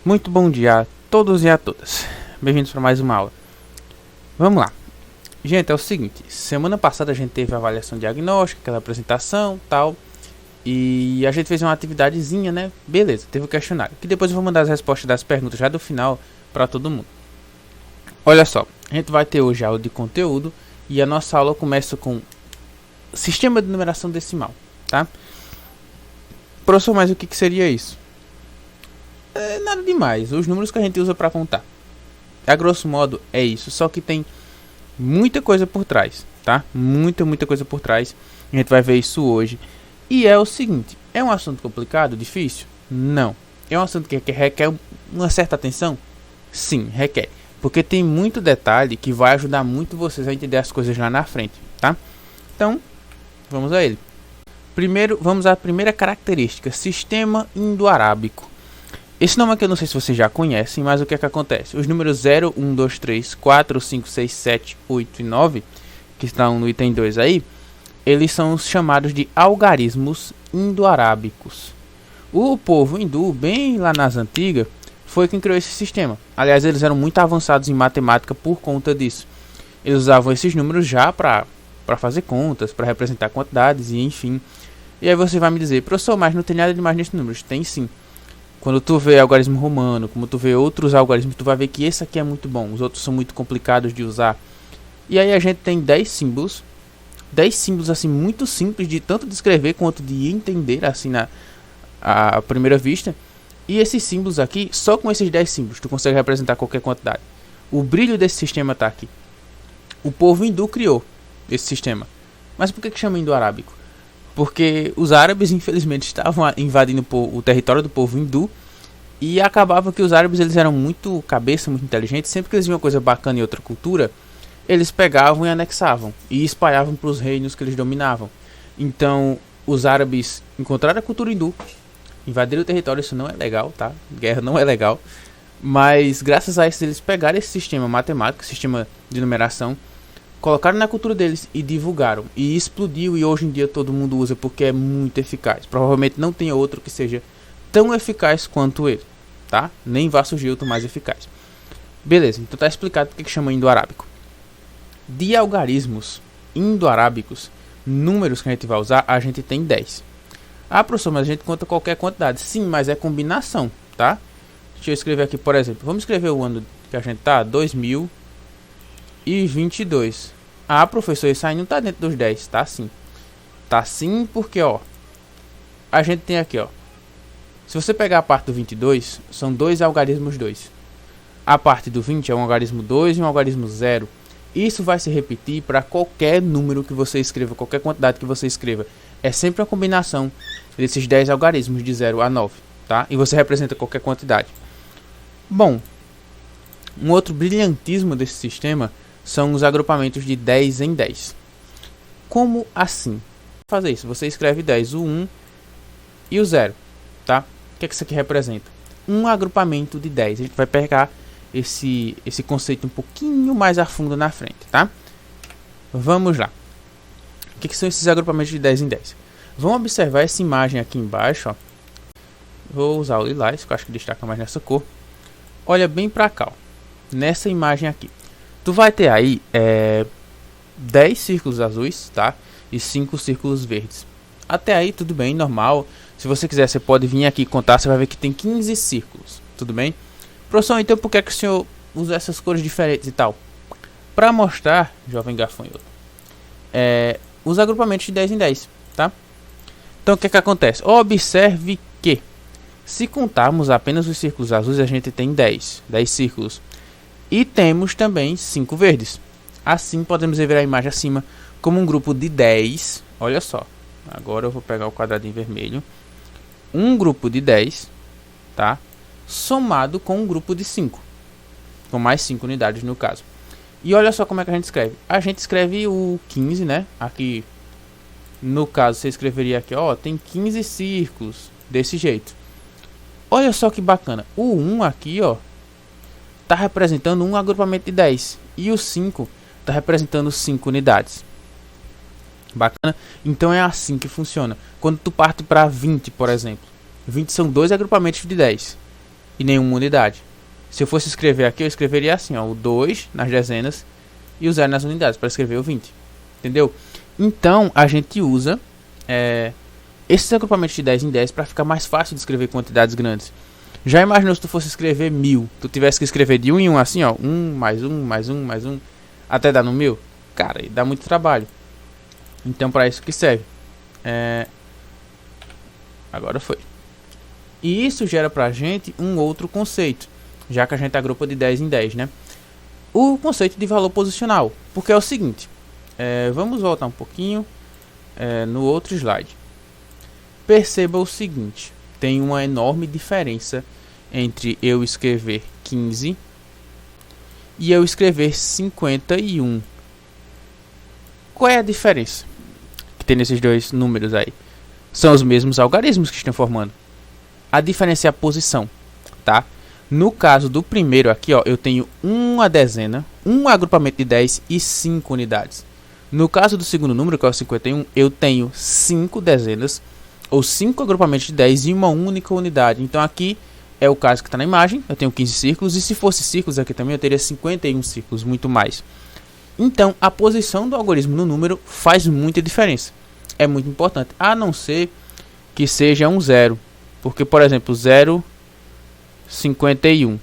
Muito bom dia a todos e a todas. Bem-vindos para mais uma aula. Vamos lá. Gente, é o seguinte. Semana passada a gente teve a avaliação diagnóstica, aquela apresentação, tal. E a gente fez uma atividadezinha, né? Beleza, teve o questionário. Que depois eu vou mandar as respostas das perguntas já do final para todo mundo. Olha só, a gente vai ter hoje aula de conteúdo. E a nossa aula começa com sistema de numeração decimal, tá? Professor, mas o que seria isso? Nada demais, os números que a gente usa para contar. A grosso modo é isso, só que tem muita coisa por trás, tá? Muita coisa por trás. A gente vai ver isso hoje. E é o seguinte, é um assunto complicado, difícil? Não. É um assunto que requer uma certa atenção? Sim, requer. Porque tem muito detalhe que vai ajudar muito vocês a entender as coisas lá na frente, tá? Então, vamos a ele. Primeiro, vamos à primeira característica, sistema indo-arábico. Esse nome aqui eu não sei se vocês já conhecem, mas o que é que acontece? Os números 0, 1, 2, 3, 4, 5, 6, 7, 8 e 9, que estão no item 2 aí, eles são os chamados de algarismos indo-arábicos. O povo hindu, bem lá nas antigas, foi quem criou esse sistema. Aliás, eles eram muito avançados em matemática por conta disso. Eles usavam esses números já para fazer contas, para representar quantidades e enfim. E aí você vai me dizer, professor, mas não tem nada demais nesses números. Tem sim. Quando tu vê algarismo romano, como tu vê outros algarismos, tu vai ver que esse aqui é muito bom. Os outros são muito complicados de usar. E aí a gente tem 10 símbolos. 10 símbolos assim muito simples de tanto de escrever quanto de entender assim à primeira vista. E esses símbolos aqui, só com esses 10 símbolos, tu consegue representar qualquer quantidade. O brilho desse sistema está aqui. O povo hindu criou esse sistema. Mas por que chama indo-arábico? Porque os árabes, infelizmente, estavam invadindo o território do povo hindu. E acabava que os árabes eles eram muito cabeça, muito inteligentes. Sempre que eles viam uma coisa bacana em outra cultura, eles pegavam e anexavam. E espalhavam para os reinos que eles dominavam. Então, os árabes encontraram a cultura hindu, invadiram o território. Isso não é legal, tá? Guerra não é legal. Mas, graças a isso, eles pegaram esse sistema matemático, sistema de numeração, colocaram na cultura deles e divulgaram. E explodiu e hoje em dia todo mundo usa porque é muito eficaz. Provavelmente não tem outro que seja tão eficaz quanto ele, tá? Nem vá surgir outro mais eficaz. Beleza, então tá explicado porque que chama indo-arábico. De algarismos indo-arábicos, números que a gente vai usar, a gente tem 10. Ah, professor, mas a gente conta qualquer quantidade. Sim, mas é combinação, tá? Deixa eu escrever aqui, por exemplo. Vamos escrever o ano que a gente tá, 2022. Ah, professor, isso aí não tá dentro dos 10, tá sim. Tá sim porque, ó, a gente tem aqui, ó. Se você pegar a parte do 22, são dois algarismos 2. A parte do 20 é um algarismo 2 e um algarismo 0. Isso vai se repetir para qualquer número que você escreva, qualquer quantidade que você escreva. É sempre uma combinação desses 10 algarismos de 0 a 9, tá? E você representa qualquer quantidade. Bom, um outro brilhantismo desse sistema são os agrupamentos de 10 em 10. Como assim? Fazer isso, você escreve 10, o 1 e o 0, tá? O que é que isso aqui representa? Um agrupamento de 10. A gente vai pegar esse conceito um pouquinho mais a fundo na frente, tá? Vamos lá. O que são esses agrupamentos de 10 em 10? Vamos observar essa imagem aqui embaixo, ó. Vou usar o lilás, que eu acho que destaca mais nessa cor. Olha bem pra cá, ó. Nessa imagem aqui. Tu vai ter aí 10 círculos azuis, tá? E 5 círculos verdes. Até aí tudo bem, normal. Se você quiser, você pode vir aqui contar. Você vai ver que tem 15 círculos. Tudo bem? Professor, então por que o senhor usa essas cores diferentes e tal? Para mostrar, jovem gafanhoto, os agrupamentos de 10 em 10, tá? Então o que é que acontece? Observe que se contarmos apenas os círculos azuis, a gente tem 10 círculos. E temos também 5 verdes. Assim podemos ver a imagem acima como um grupo de 10. Olha só. Agora eu vou pegar o quadradinho vermelho. Um grupo de 10, tá? Somado com um grupo de 5. Com mais 5 unidades no caso. E olha só como é que a gente escreve. A gente escreve o 15, né? Aqui, no caso, você escreveria aqui, ó, tem 15 círculos. Desse jeito. Olha só que bacana. O 1 aqui, ó, tá representando um agrupamento de 10. E o 5 tá representando 5 unidades. Bacana? Então é assim que funciona. Quando tu parte para 20, por exemplo. 20 são dois agrupamentos de 10. e nenhuma unidade. Se eu fosse escrever aqui, eu escreveria assim, ó, o 2 nas dezenas e o 0 nas unidades, para escrever o 20. Entendeu? Então, a gente usa esses agrupamentos de 10 em 10 para ficar mais fácil de escrever quantidades grandes. Já imaginou se tu fosse escrever 1000? Tu tivesse que escrever de 1 em 1 assim, ó, 1 mais 1 mais 1 mais 1, até dar no 1000? Cara, dá muito trabalho. Então, para isso que serve. Agora foi. E isso gera pra gente um outro conceito, já que a gente agrupa de 10 em 10, né? O conceito de valor posicional. Porque é o seguinte, vamos voltar um pouquinho no outro slide. Perceba o seguinte, tem uma enorme diferença entre eu escrever 15 e eu escrever 51. Qual é a diferença que tem nesses dois números aí? São os mesmos algarismos que estão formando. A diferença é a posição, tá? No caso do primeiro aqui, ó, eu tenho uma dezena, um agrupamento de 10 e 5 unidades. No caso do segundo número, que é o 51, eu tenho 5 dezenas, ou 5 agrupamentos de 10 e uma única unidade. Então aqui é o caso que está na imagem, eu tenho 15 círculos, e se fosse círculos aqui também eu teria 51 círculos, muito mais. Então a posição do algarismo no número faz muita diferença. É muito importante, a não ser que seja um zero. Porque, por exemplo, 0,51.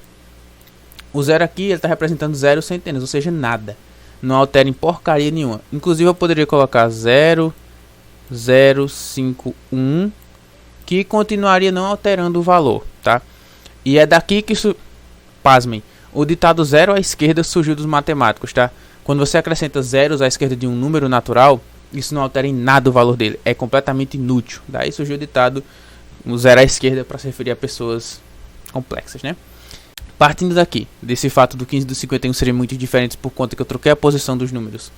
O zero aqui ele está representando 0 centenas, ou seja, nada. Não altera em porcaria nenhuma. Inclusive eu poderia colocar 0,051, que continuaria não alterando o valor, tá? E é daqui que isso... Pasmem, o ditado zero à esquerda surgiu dos matemáticos, tá? Quando você acrescenta zeros à esquerda de um número natural, isso não altera em nada o valor dele. É completamente inútil. Daí surgiu o ditado o zero à esquerda para se referir a pessoas complexas, né? Partindo daqui, desse fato do 15 e do 51 serem muito diferentes por conta que eu troquei a posição dos números,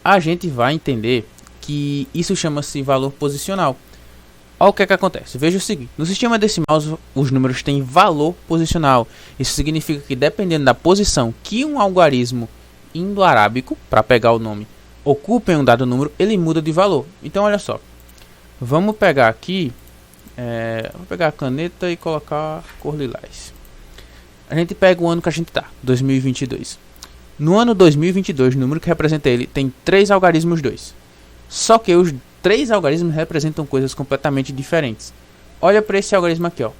a gente vai entender que isso chama-se valor posicional. Olha o que é que acontece. Veja o seguinte, no sistema decimal os números têm valor posicional. Isso significa que dependendo da posição que um algarismo indo-arábico, para pegar o nome, ocupa em um dado número, ele muda de valor. Então olha só, vamos pegar aqui, vou pegar a caneta e colocar cor lilás. A gente pega o ano que a gente está, 2022. No ano 2022, o número que representa ele tem 3 algarismos 2. Só que os 3 algarismos representam coisas completamente diferentes. Olha para esse algarismo aqui, ó.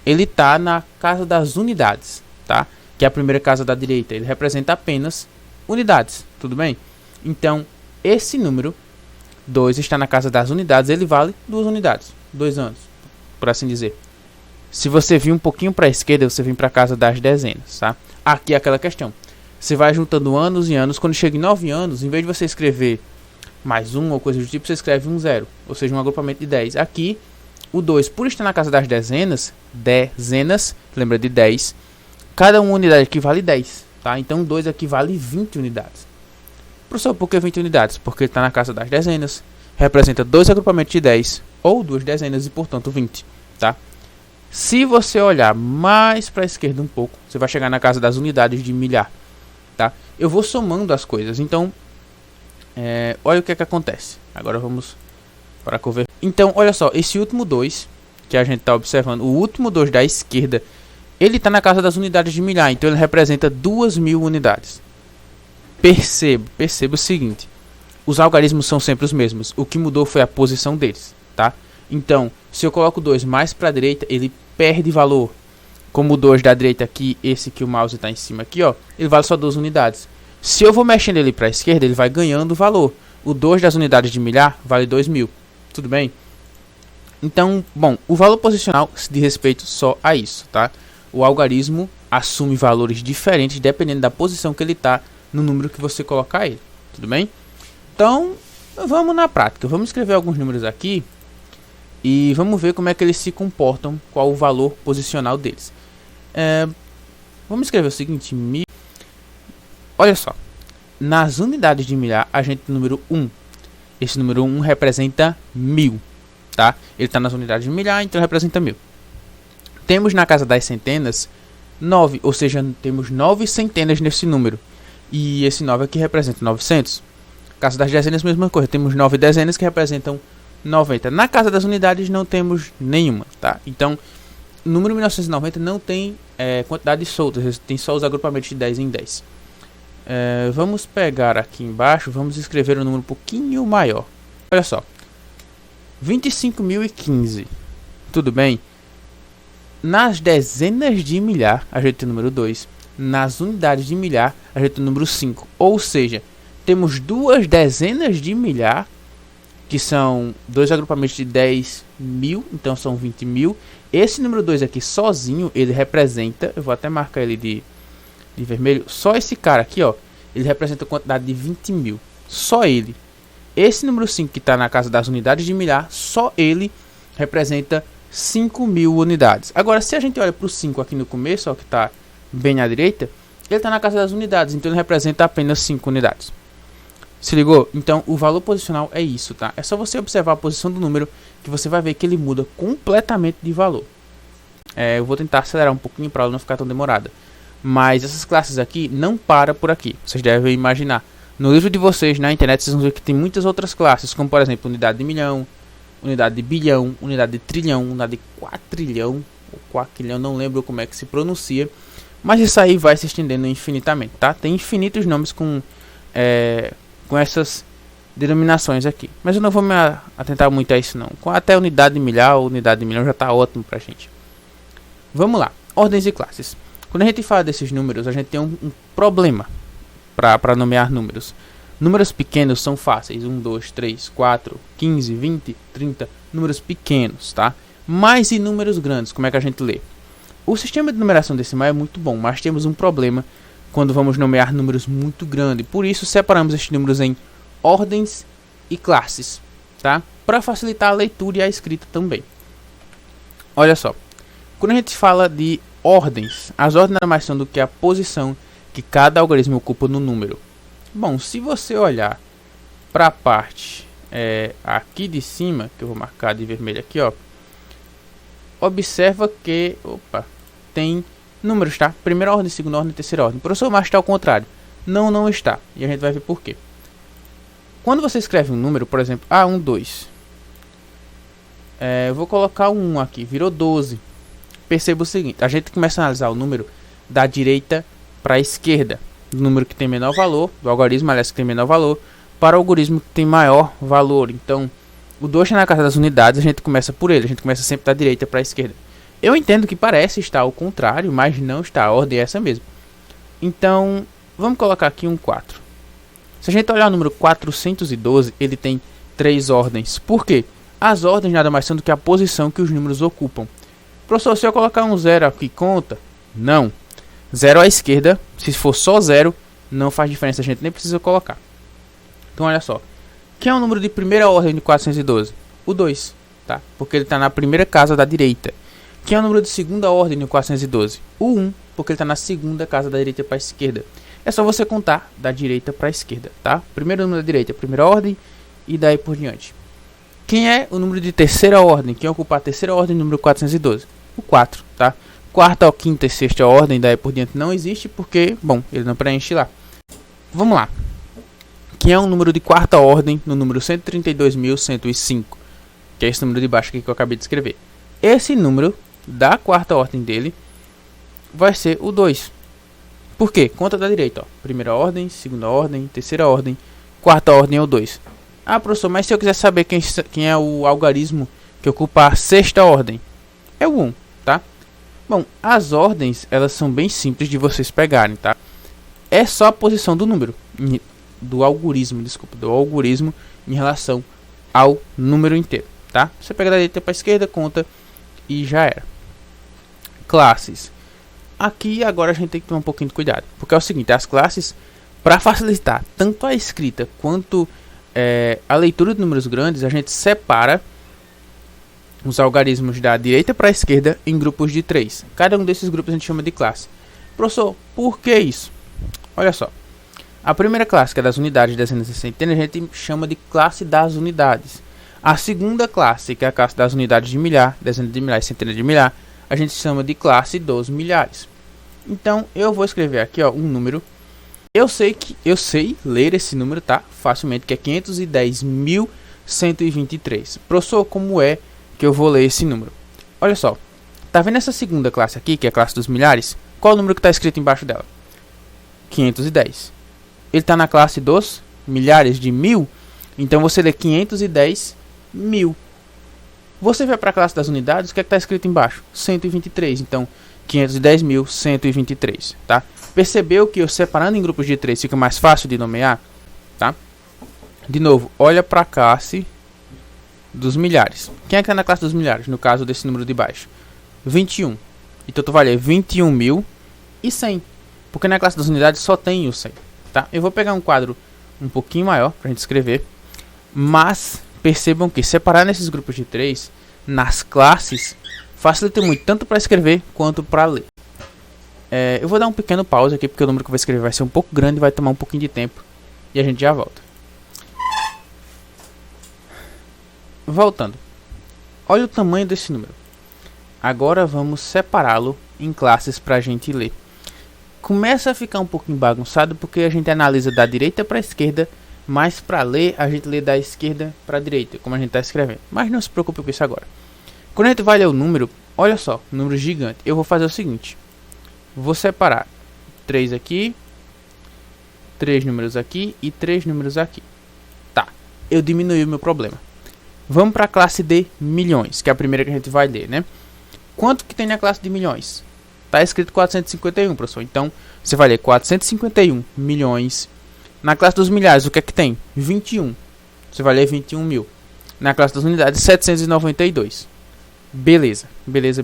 Ele está na casa das unidades, tá? Que é a primeira casa da direita. Ele representa apenas unidades, tudo bem? Então, esse número 2 está na casa das unidades, ele vale 2 unidades, 2 anos, por assim dizer. Se você vir um pouquinho para a esquerda, você vem para a casa das dezenas, tá? Aqui é aquela questão. Você vai juntando anos e anos, quando chega em 9 anos, em vez de você escrever mais um ou coisa do tipo, você escreve um zero, ou seja, um agrupamento de 10. Aqui, o 2, por estar na casa das dezenas, lembra de 10, cada uma unidade aqui vale 10, tá? Então, o 2 aqui vale 20 unidades. Professor, por que 20 unidades? Porque ele está na casa das dezenas, representa 2 agrupamentos de 10, ou 2 dezenas, e portanto 20, tá? Se você olhar mais para a esquerda um pouco, você vai chegar na casa das unidades de milhar, tá? Eu vou somando as coisas, então, olha o que é que acontece. Agora vamos para a conversão. Então, olha só, esse último 2, que a gente está observando, o último 2 da esquerda, ele está na casa das unidades de milhar, então ele representa 2.000 unidades. Perceba o seguinte, os algarismos são sempre os mesmos, o que mudou foi a posição deles, tá? Então, se eu coloco 2 mais para a direita, ele perde valor. Como o 2 da direita aqui, esse que o mouse está em cima aqui, ó, ele vale só 2 unidades. Se eu vou mexendo ele para a esquerda, ele vai ganhando valor. O 2 das unidades de milhar vale 2.000, tudo bem? Então, bom, o valor posicional se diz respeito só a isso, tá? O algarismo assume valores diferentes dependendo da posição que ele está no número que você colocar ele, tudo bem? Então, vamos na prática. Vamos escrever alguns números aqui e vamos ver como é que eles se comportam, qual o valor posicional deles. Vamos escrever o seguinte, olha só, nas unidades de milhar, a gente tem o número 1. Esse número 1 representa 1000, tá? Ele está nas unidades de milhar, então representa 1000. Temos na casa das centenas 9, ou seja, temos 9 centenas nesse número. E esse 9 aqui representa 900. Casa das dezenas, mesma coisa, temos 9 dezenas que representam 90. Na casa das unidades não temos nenhuma, tá? Então, o número 1990 não tem quantidades soltas, tem só os agrupamentos de 10 em 10. Vamos pegar aqui embaixo, vamos escrever um número um pouquinho maior. Olha só, 25.015, tudo bem? Nas dezenas de milhar, a gente tem o número 2. Nas unidades de milhar, a gente tem o número 5. Ou seja, temos duas dezenas de milhar, que são dois agrupamentos de 10.000, então são 20.000. Esse número 2 aqui sozinho, ele representa, eu vou até marcar ele de vermelho, só esse cara aqui, ó, ele representa a quantidade de 20.000, só ele. Esse número 5 que está na casa das unidades de milhar, só ele representa 5.000 unidades. Agora, se a gente olha para o 5 aqui no começo, ó, que está bem à direita, ele está na casa das unidades, então ele representa apenas 5 unidades. Se ligou? Então, o valor posicional é isso, tá? É só você observar a posição do número que você vai ver que ele muda completamente de valor. Eu vou tentar acelerar um pouquinho para ela não ficar tão demorada. Mas essas classes aqui não param por aqui. Vocês devem imaginar. No livro de vocês, na internet, vocês vão ver que tem muitas outras classes, como por exemplo, unidade de milhão, unidade de bilhão, unidade de trilhão, unidade de quatrilhão, ou quaquilhão, não lembro como é que se pronuncia. Mas isso aí vai se estendendo infinitamente, tá? Tem infinitos nomes com essas denominações aqui. Mas eu não vou me atentar muito a isso não. Com até unidade de milhar ou unidade de milhão já está ótimo pra gente. Vamos lá. Ordens e classes. Quando a gente fala desses números, a gente tem um problema para nomear números. Números pequenos são fáceis. 1, 2, 3, 4, 15, 20, 30. Números pequenos, tá? Mas e números grandes? Como é que a gente lê? O sistema de numeração decimal é muito bom, mas temos um problema quando vamos nomear números muito grandes. Por isso, separamos estes números em ordens e classes, tá? Para facilitar a leitura e a escrita também. Olha só. Quando a gente fala de ordens, as ordens nada mais são do que a posição que cada algarismo ocupa no número. Bom, se você olhar para a parte aqui de cima, que eu vou marcar de vermelho aqui, ó, observa que tem números, tá? Primeira ordem, segunda ordem, terceira ordem. Professor, mas está ao contrário. Não está. E a gente vai ver por quê. Quando você escreve um número, por exemplo, 1, 2. Eu vou colocar um 1 aqui, virou 12. Perceba o seguinte, a gente começa a analisar o número da direita para a esquerda. Do número que tem menor valor, do algarismo, aliás, que tem menor valor, para o algarismo que tem maior valor. Então, o 2 está na casa das unidades, a gente começa por ele. A gente começa sempre da direita para a esquerda. Eu entendo que parece estar ao contrário, mas não está. A ordem é essa mesmo. Então, vamos colocar aqui um 4. Se a gente olhar o número 412, ele tem 3 ordens. Por quê? As ordens nada mais são do que a posição que os números ocupam. Professor, se eu colocar um 0 aqui, conta? Não. 0 à esquerda, se for só 0, não faz diferença, a gente nem precisa colocar. Então, olha só. Quem é o número de primeira ordem de 412? O 2, tá? Porque ele está na primeira casa da direita. Quem é o número de segunda ordem de 412? O 1, porque ele está na segunda casa da direita para a esquerda. É só você contar da direita para a esquerda, tá? Primeiro número da direita, primeira ordem, e daí por diante. Quem é o número de terceira ordem? Quem ocupa a terceira ordem, número 412? O 4, tá? Quarta, quinta e sexta ordem, daí por diante não existe, porque, bom, ele não preenche lá. Vamos lá. Quem é o número de quarta ordem, no número 132.105? Que é esse número de baixo aqui que eu acabei de escrever. Esse número da quarta ordem dele vai ser o 2. Por quê? Conta da direita, ó. Primeira ordem, segunda ordem, terceira ordem, quarta ordem é o 2. Ah, professor, mas se eu quiser saber quem é o algarismo que ocupa a sexta ordem, é o 1, tá? Bom, as ordens, elas são bem simples de vocês pegarem, tá? É só a posição do número, do algarismo em relação ao número inteiro, tá? Você pega da direita para a esquerda, conta e já era. Classes. Aqui agora a gente tem que tomar um pouquinho de cuidado, porque é o seguinte, as classes, para facilitar tanto a escrita quanto a leitura de números grandes, a gente separa os algarismos da direita para a esquerda em grupos de 3. Cada um desses grupos a gente chama de classe. Professor, por que isso? Olha só. A primeira classe, que é das unidades, dezenas e centenas, a gente chama de classe das unidades. A segunda classe, que é a classe das unidades de milhar, dezenas de milhares, centenas de milhar, a gente chama de classe dos milhares. Então, eu vou escrever aqui, ó, um número. Eu sei ler esse número, tá? Facilmente, que é 510.123. Professor, como é que eu vou ler esse número? Olha só. Tá vendo essa segunda classe aqui, que é a classe dos milhares? Qual o número que está escrito embaixo dela? 510. Ele está na classe dos milhares de 1000. Então você lê 510 mil. Você vai para a classe das unidades, o que é que está escrito embaixo? 123. Então 510.123, tá? Percebeu que eu separando em grupos de 3 fica mais fácil de nomear, tá? De novo, olha para a classe dos milhares. Quem é que está na classe dos milhares? No caso desse número de baixo, 21. Então tu vai ler 21.100, porque na classe das unidades só tem o 100, tá? Eu vou pegar um quadro um pouquinho maior para a gente escrever, mas percebam que separar nesses grupos de 3, nas classes, facilita muito, tanto para escrever quanto para ler. Eu vou dar um pequeno pause aqui, porque o número que eu vou escrever vai ser um pouco grande, vai tomar um pouquinho de tempo, e a gente já volta. Voltando, olha o tamanho desse número. Agora vamos separá-lo em classes para a gente ler. Começa a ficar um pouquinho bagunçado, porque a gente analisa da direita para a esquerda, mas para ler, a gente lê da esquerda para a direita, como a gente está escrevendo. Mas não se preocupe com isso agora. Quando a gente vai ler o número, olha só, número gigante. Eu vou fazer o seguinte. Vou separar 3 aqui, 3 números aqui e 3 números aqui. Tá, eu diminui o meu problema. Vamos para a classe de milhões, que é a primeira que a gente vai ler, né? Quanto que tem na classe de milhões? Está escrito 451, professor. Então, você vai ler 451 milhões. Na classe dos milhares, o que é que tem? 21. Você vai ler 21 mil. Na classe das unidades, 792. Beleza, beleza.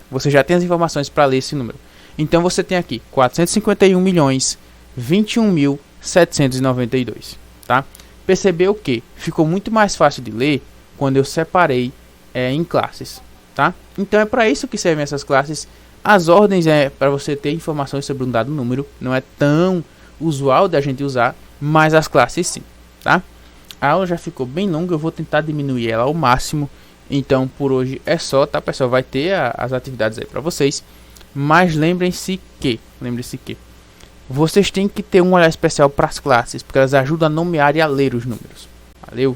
Você já tem as informações para ler esse número. Então, você tem aqui 451 milhões, 21.792, tá? Percebeu que ficou muito mais fácil de ler quando eu separei em classes, tá? Então, é para isso que servem essas classes. As ordens é para você ter informações sobre um dado número. Não é tão usual da gente usar, mas as classes sim, tá? A aula já ficou bem longa, eu vou tentar diminuir ela ao máximo. Então, por hoje é só, tá, pessoal? Vai ter as atividades aí para vocês. Mas lembrem-se que vocês têm que ter um olhar especial para as classes, porque elas ajudam a nomear e a ler os números. Valeu!